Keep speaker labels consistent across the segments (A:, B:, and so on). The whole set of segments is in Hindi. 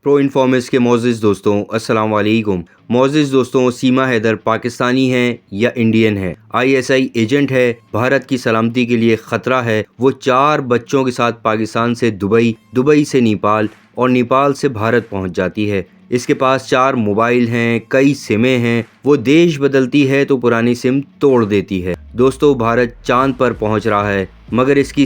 A: प्रो इन्फॉर्मेस के मोअज़्ज़िज़ दोस्तों, अस्सलाम वालेकुम। मोअज़्ज़िज़ दोस्तों, सीमा हैदर पाकिस्तानी हैं या इंडियन है? ISI एजेंट है, भारत की सलामती के लिए ख़तरा है। वो 4 बच्चों के साथ पाकिस्तान से दुबई, दुबई से नेपाल और नेपाल से भारत पहुंच जाती है। इसके पास 4 मोबाइल हैं, कई सिमें हैं। वो देश बदलती है तो पुरानी सिम तोड़ देती है। दोस्तों, भारत चांद पर पहुंच रहा है, मगर इसकी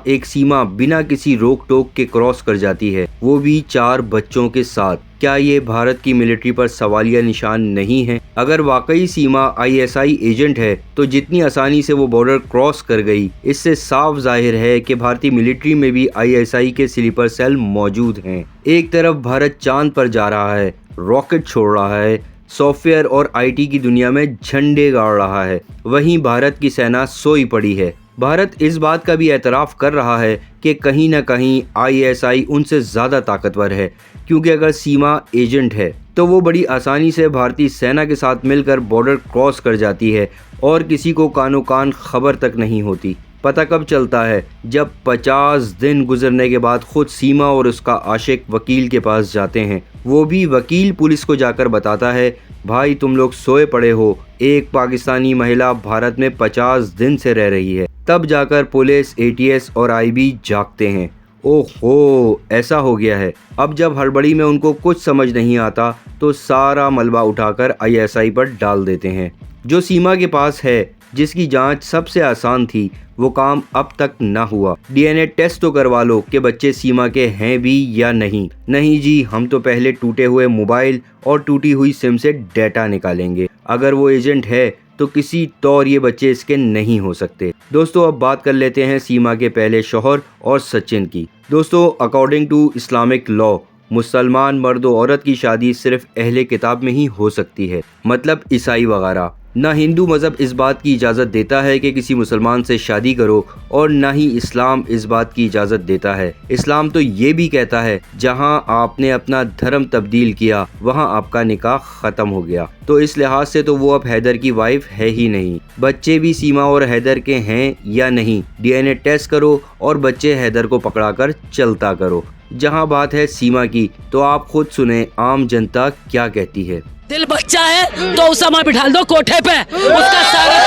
A: एक सीमा बिना किसी रोक टोक के क्रॉस कर जाती है, वो भी 4 बच्चों के साथ। क्या ये भारत की मिलिट्री पर सवालिया निशान नहीं है? अगर वाकई सीमा ISI एजेंट है तो जितनी आसानी से वो बॉर्डर क्रॉस कर गई, इससे साफ जाहिर है कि भारतीय मिलिट्री में भी ISI के स्लीपर सेल मौजूद हैं। एक तरफ भारत चांद पर जा रहा है, रॉकेट छोड़ रहा है, सॉफ्टवेयर और IT की दुनिया में झंडे गाड़ रहा है, वहीं भारत की सेना सोई पड़ी है। भारत इस बात का भी एतराफ़ कर रहा है कि कहीं न कहीं ISI उनसे ज़्यादा ताकतवर है, क्योंकि अगर सीमा एजेंट है तो वो बड़ी आसानी से भारतीय सेना के साथ मिलकर बॉर्डर क्रॉस कर जाती है और किसी को कानो कान खबर तक नहीं होती। पता कब चलता है? जब 50 दिन गुजरने के बाद खुद सीमा और उसका आशिक वकील के पास जाते हैं। वो भी वकील पुलिस को जाकर बताता है, भाई तुम लोग सोए पड़े हो, एक पाकिस्तानी महिला भारत में 50 दिन से रह रही है। तब जाकर पुलिस, ATS और IB जागते हैं। ओहो, ऐसा हो गया है। अब जब हड़बड़ी में उनको कुछ समझ नहीं आता तो सारा मलबा उठाकर ISI पर डाल देते हैं। जो सीमा के पास है, जिसकी जांच सबसे आसान थी, वो काम अब तक ना हुआ। DNA टेस्ट तो करवा लो कि बच्चे सीमा के हैं भी या नहीं। नहीं जी, हम तो पहले टूटे हुए मोबाइल और टूटी हुई सिम से डेटा निकालेंगे। अगर वो एजेंट है तो किसी तौर ये बच्चे इसके नहीं हो सकते। दोस्तों, अब बात कर लेते हैं सीमा के पहले शौहर और सचिन की। दोस्तों, अकॉर्डिंग टू इस्लामिक लॉ, मुसलमान मर्द और औरत की शादी सिर्फ अहले किताब में ही हो सकती है, मतलब ईसाई वगैरह। ना हिंदू मज़हब इस बात की इजाज़त देता है कि किसी मुसलमान से शादी करो, और ना ही इस्लाम इस बात की इजाज़त देता है। इस्लाम तो ये भी कहता है, जहां आपने अपना धर्म तब्दील किया वहां आपका निकाह ख़त्म हो गया। तो इस लिहाज से तो वो अब हैदर की वाइफ है ही नहीं। बच्चे भी सीमा और हैदर के हैं या नहीं, DNA टेस्ट करो और बच्चे हैदर को पकड़ा कर चलता करो। जहां बात है सीमा की, तो आप खुद सुने आम जनता क्या कहती है।
B: दिल बच्चा है तो उसामा बिठा दो कोठे पे, उसका सारा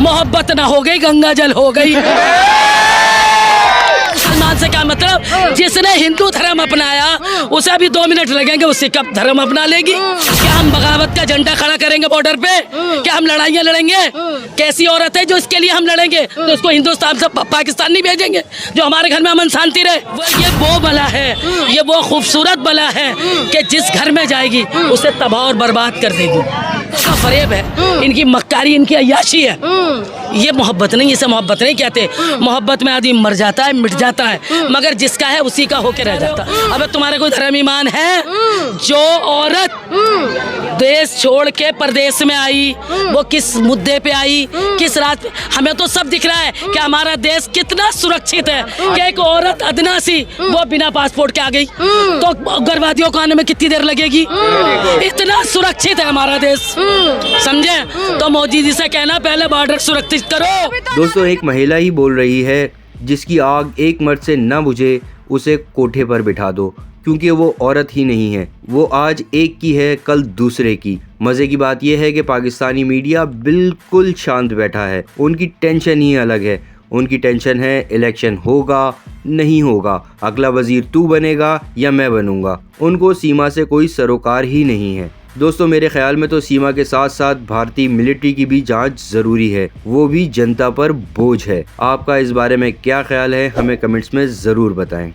B: मोहब्बत ना हो गई, गंगा जल हो गई। मुसलमान से क्या मतलब? जिसने हिंदू धर्म अपनाया उसे अभी 2 मिनट लगेंगे, उससे कब धर्म अपना लेगी? क्या हम बगावत का झंडा खड़ा करेंगे बॉर्डर पे? क्या हम लड़ाइयाँ लड़ेंगे? कैसी औरत है जो इसके लिए हम लड़ेंगे? तो उसको हिंदुस्तान से पाकिस्तान नहीं भेजेंगे जो हमारे घर में अमन शांति रहे। ये वो बला है, ये वो खूबसूरत बला है कि जिस घर में जाएगी उसे तबाह और बर्बाद कर देगी। इसका फरेब है, इनकी मक्कारी, इनकी अय्याशी है। ये मोहब्बत नहीं, इसे मोहब्बत नहीं कहते। मोहब्बत में आदमी मर जाता है, मिट जाता है, मगर जिसका है उसी का होके रह जाता। अब तुम्हारे कोई धर्म ईमान है? जो औरत देश छोड़ के परदेश में आई, वो किस मुद्दे पे आई, किस रात पे? हमें तो सब दिख रहा है कि हमारा देश कितना सुरक्षित है कि एक औरत अदना सी वो बिना पासपोर्ट के आ गई तो उग्रवादियों को आने में कितनी देर लगेगी? इतना सुरक्षित है हमारा देश, समझे? तो मोदी जी से कहना, पहले बॉर्डर सुरक्षित करो।
A: दोस्तों, एक महिला ही बोल रही है, जिसकी आग एक मर्द से न बुझे उसे कोठे पर बिठा दो, क्योंकि वो औरत ही नहीं है। वो आज एक की है, कल दूसरे की। मज़े की बात यह है कि पाकिस्तानी मीडिया बिल्कुल शांत बैठा है। उनकी टेंशन ही अलग है। उनकी टेंशन है इलेक्शन होगा नहीं होगा, अगला वजीर तू बनेगा या मैं बनूंगा। उनको सीमा से कोई सरोकार ही नहीं है। दोस्तों, मेरे ख्याल में तो सीमा के साथ साथ भारतीय मिलिट्री की भी जांच ज़रूरी है, वो भी जनता पर बोझ है। आपका इस बारे में क्या ख्याल है? हमें कमेंट्स में ज़रूर बताएं।